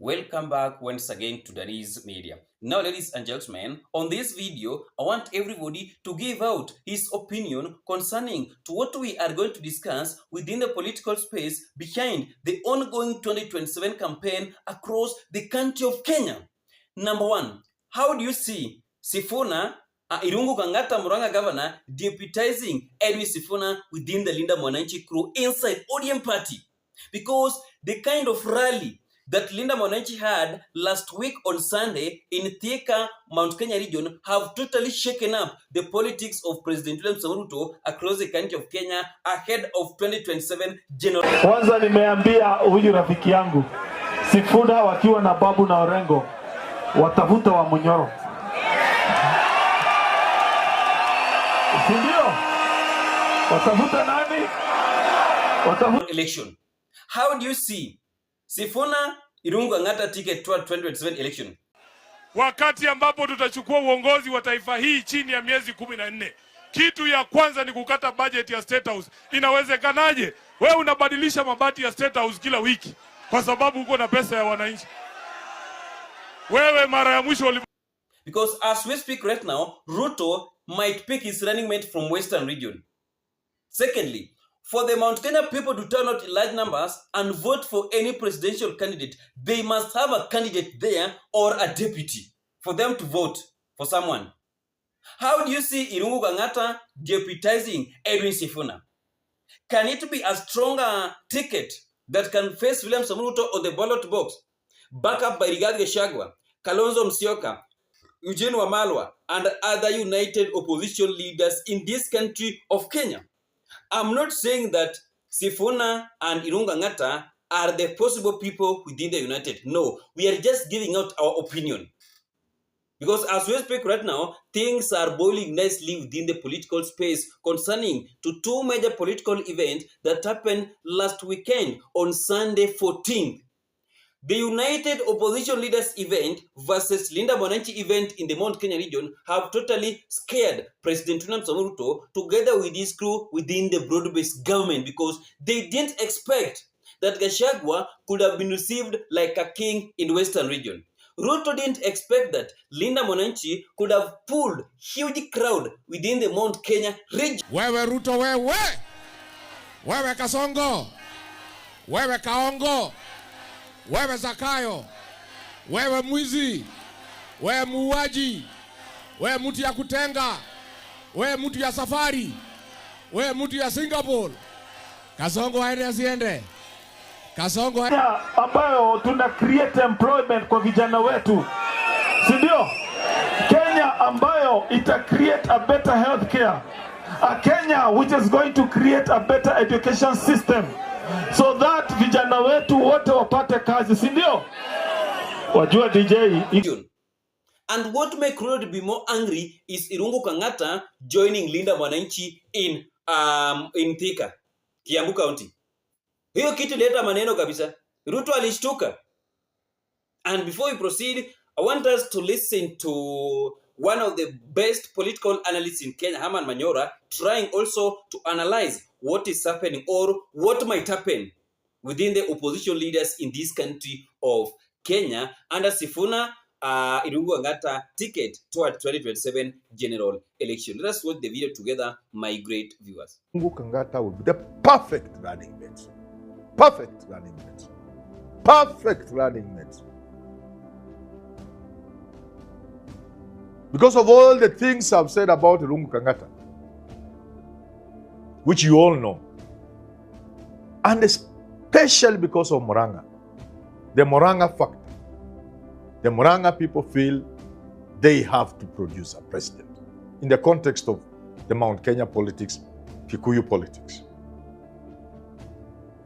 Welcome back once again to Dani's Media. Now, ladies and gentlemen, on this video, I want everybody to give out his opinion concerning to what we are going to discuss within the political space behind the ongoing 2027 campaign across the country of Kenya. Number one, how do you see Sifuna, Irungu Kangata Muranga governor, deputizing Edwin Sifuna within the Linda Mwananchi crew inside ODM party? Because the kind of rally that Linda Mwananchi had last week on Sunday in Thika, Mount Kenya region have totally shaken up the politics of President Ruto across the country of Kenya ahead of 2027 general. Kwanza nimeambia huyu rafiki yangu Sifuna wakiwa na Babu na Orengo watafuta wa Munyoro. Sindio? Watafuta nani? Watafuta election. How do you see Sifuna Irungu Kangata ticket toward 2027 election? Wakati ambapo tutachukua uongozi wa taifa hii chini ya miezi 14. Kitu ya kwanza ni kukata budget ya State House. Inawezekanaje? Wewe unabadilisha mabati ya State House kila wiki kwa sababu uko na pesa ya wananchi. Wewe mara ya mwisho because as we speak right now, Ruto might pick his running mate from Western region. Secondly, for the Mount Kenya people to turn out in large numbers and vote for any presidential candidate, they must have a candidate there or a deputy for them to vote for someone. How do you see Irungu Kangata deputizing Edwin Sifuna? Can it be a stronger ticket that can face William Ruto on the ballot box, backed up by Gachagua, Kalonzo Musyoka, Eugene Wamalwa, and other united opposition leaders in this country of Kenya? I'm not saying that Sifuna and Irungu Kangata are the possible people within the United. No, we are just giving out our opinion. Because as we speak right now, things are boiling nicely within the political space concerning to two major political events that happened last weekend on Sunday 14th. The United Opposition Leaders event versus Linda Mwananchi event in the Mount Kenya region have totally scared President Ruto together with his crew within the broad-based government because they didn't expect that Gachagua could have been received like a king in Western region. Ruto didn't expect that Linda Mwananchi could have pulled huge crowd within the Mount Kenya region. Wewe Ruto wewe! Wewe Kasongo! Wewe Kaongo! Wewe Zakayo, wewe mwizi, wewe muuaji, wewe mtu ya kutenga, wewe mtu ya safari, wewe mtu ya Singapore. Kasongo aende asiende. Kasongo ambayo tuna create employment kwa vijana wetu. Si ndio? Kenya ambayo ita create a better healthcare. A Kenya which is going to create a better education system. So that vijana wetu wote wapate kazi, si ndio? Wajua DJ. And what make Ruto be more angry is Irungu Kangata joining Linda Mwananchi in Thika, Kiambu County. Hiyo kitu leta maneno kabisa. Ruto alishtuka. And before we proceed, I want us to listen to one of the best political analysts in Kenya, Herman Manyora, trying also to analyze what is happening or what might happen within the opposition leaders in this country of Kenya under Sifuna Irungu Kangata ticket toward 2027 general election. Let us watch the video together, my great viewers. Irungu Kangata will be the perfect running mate. Perfect running mate. Perfect running mate. Because of all the things I've said about Irungu Kangata, which you all know, and especially because of Muranga, the Muranga factor. The Muranga people feel they have to produce a president in the context of the Mount Kenya politics, Kikuyu politics.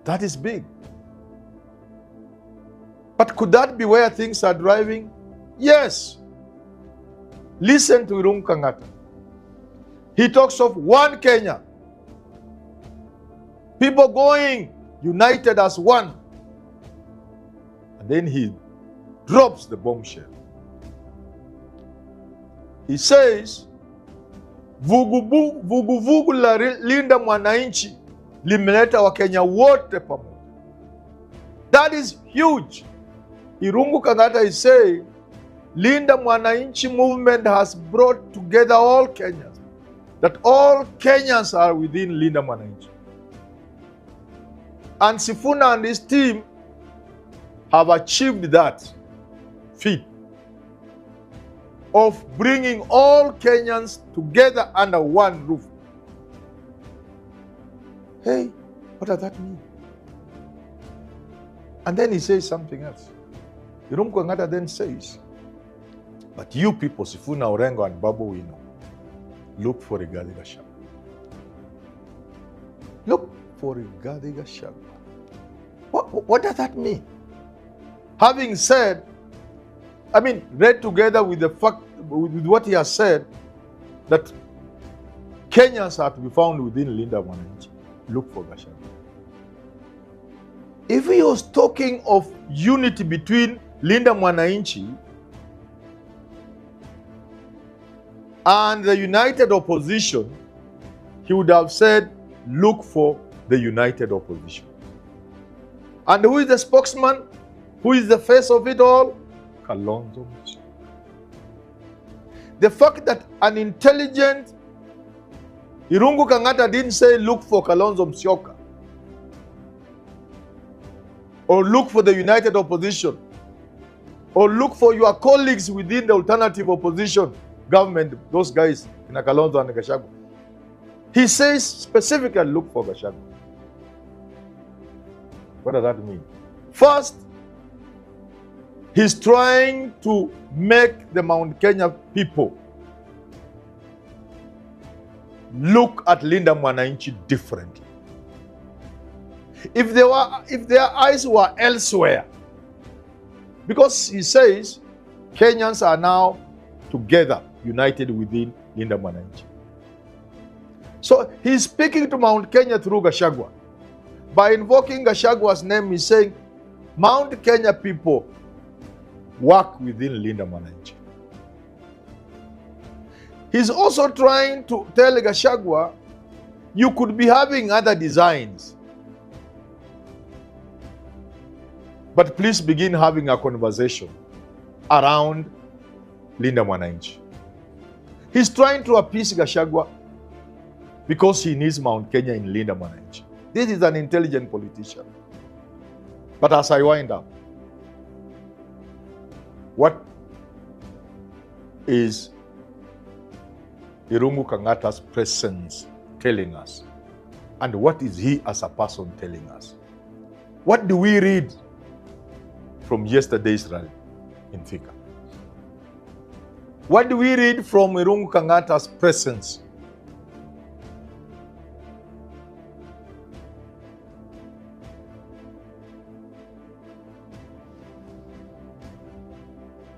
That is big. But could that be where things are driving? Yes. Listen to Irungu Kangata. He talks of one Kenya. People going united as one. And then he drops the bombshell. He says, vuguvugu la Linda Mwananchi limeleta Wakenya wote pamoja. That is huge. Irungu Kangata is saying, Linda Mwananchi movement has brought together all Kenyans. That all Kenyans are within Linda Mwananchi. And Sifuna and his team have achieved that feat of bringing all Kenyans together under one roof. Hey, what does that mean? And then he says something else. Irungu Kangata then says, but you people, Sifuna, Orengo, and Babu Wino, look for Rigathi Gachagua. Look for Rigathi Gachagua. What does that mean? Having said, read together with the fact, with what he has said, that Kenyans are to be found within Linda Mwananchi. Look for Gachagua. If he was talking of unity between Linda Mwananchi and the united opposition, he would have said, look for the united opposition. And who is the spokesman? Who is the face of it all? Kalonzo Musyoka. The fact that an intelligent Irungu Kangata didn't say look for Kalonzo Musyoka or look for the united opposition or look for your colleagues within the alternative opposition government, those guys in Kalonzo and Gachagua. He says specifically look for Gachagua. What does that mean? First, he's trying to make the Mount Kenya people look at Linda Mwananchi differently. If their eyes were elsewhere, because he says Kenyans are now together, united within Linda Mwananchi. So he's speaking to Mount Kenya through Gachagua. By invoking Gachagua's name, he's saying, Mount Kenya people work within Linda Mwananchi. He's also trying to tell Gachagua, you could be having other designs, but please begin having a conversation around Linda Mwananchi. He's trying to appease Gachagua because he needs Mount Kenya in Linda Mwananchi. This is an intelligent politician. But as I wind up, what is Irungu Kangata's presence telling us? And what is he as a person telling us? What do we read from yesterday's rally in Thika? What do we read from Irungu Kangata's presence?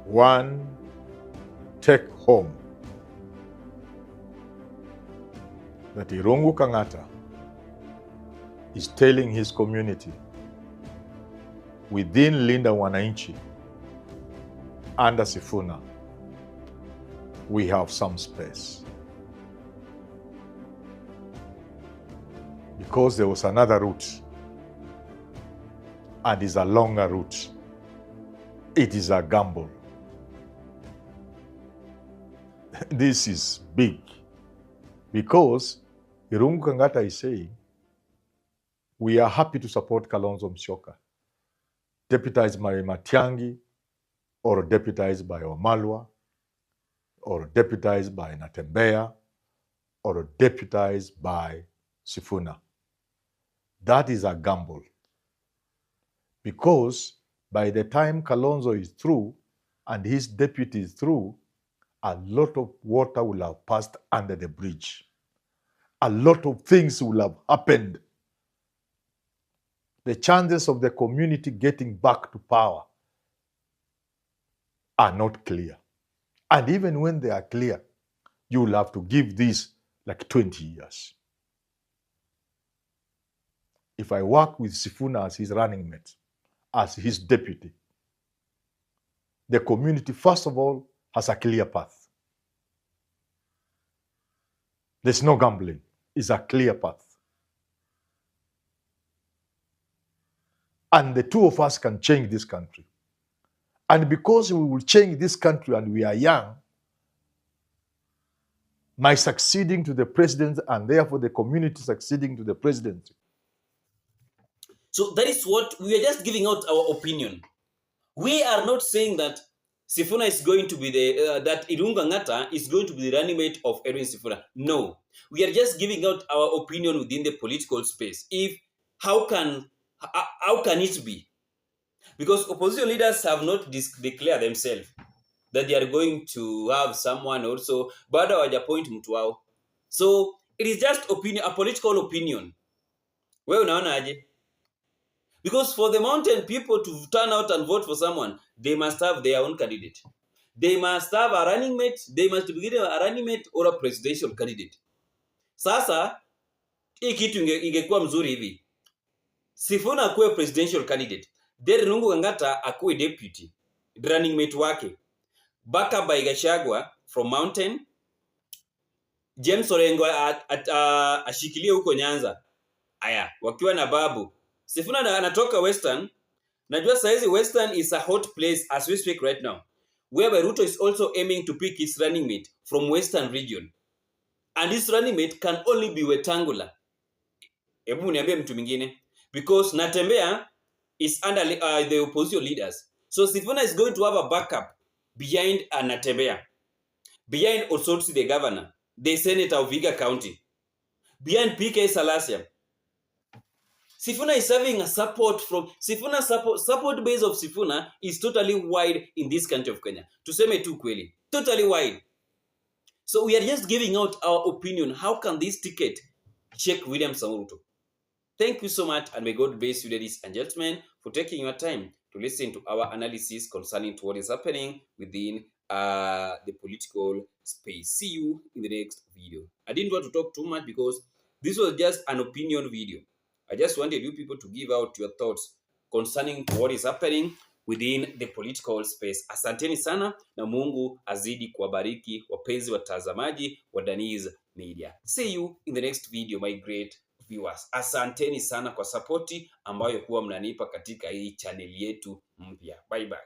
One take home that Irungu Kangata is telling his community within Linda Mwananchi under Sifuna, we have some space. Because there was another route, and it's a longer route. It is a gamble. This is big, because Irungu Kangata is saying, we are happy to support Kalonzo Musyoka, deputized by Matiang'i, or deputized by Wamalwa, or deputized by Natembeya, or deputized by Sifuna. That is a gamble. Because by the time Kalonzo is through and his deputy is through, a lot of water will have passed under the bridge. A lot of things will have happened. The chances of the community getting back to power are not clear. And even when they are clear, you will have to give this like 20 years. If I work with Sifuna as his running mate, as his deputy, the community, first of all, has a clear path. There's no gambling. It's a clear path. And the two of us can change this country. And because we will change this country and we are young, my succeeding to the president and therefore the community succeeding to the president. So that is what we are just giving out our opinion. We are not saying that Sifuna is going to be that Irungu Kangata is going to be the running mate of Edwin Sifuna. No, we are just giving out our opinion within the political space. How can it be? Because opposition leaders have not declared themselves that they are going to have someone also, but hawajapoint mtu wao. So it is just opinion, a political opinion. Wewe unaonaje? Because for the mountain people to turn out and vote for someone, they must have their own candidate. They must have a running mate, they must be given a running mate or a presidential candidate. Sasa, hii kitu ingekuwa mzuri hivi. Sifuna akuwe presidential candidate. Then Irungu Kangata akuwe deputy, running mate wake. Backup by Gachagua from mountain. James Orengo ashikilie huko Nyanza. Aya, wakiwa na Babu. Sifuna anatoka Western. Najua saizi Western is a hot place as we speak right now, whereby Ruto is also aiming to pick his running mate from Western region. And this running mate can only be Wetangula. Hebu niambie mtu mwingine. Because Natembea is under the opposition leaders. So Sifuna is going to have a backup behind Natembea. Behind Osotsi the governor, the senator of Viga County. Behind PK Salasia. Sifuna is having a support from Sifuna. Support base of Sifuna is totally wide in this country of Kenya. Tuseme tu kweli, totally wide. So we are just giving out our opinion. How can this ticket check William Samoei Ruto? Thank you so much, and may God bless you, ladies and gentlemen, for taking your time to listen to our analysis concerning to what is happening within the political space. See you in the next video. I didn't want to talk too much because this was just an opinion video. I just wanted you people to give out your thoughts concerning what is happening within the political space. Asanteni sana na Mungu azidi kuwabariki wapenzi watazamaji wa Daniz Media. See you in the next video, my great viewers. Asanteni sana kwa sapoti ambayo huwa mnanipa katika hii channel yetu mpya. Bye bye.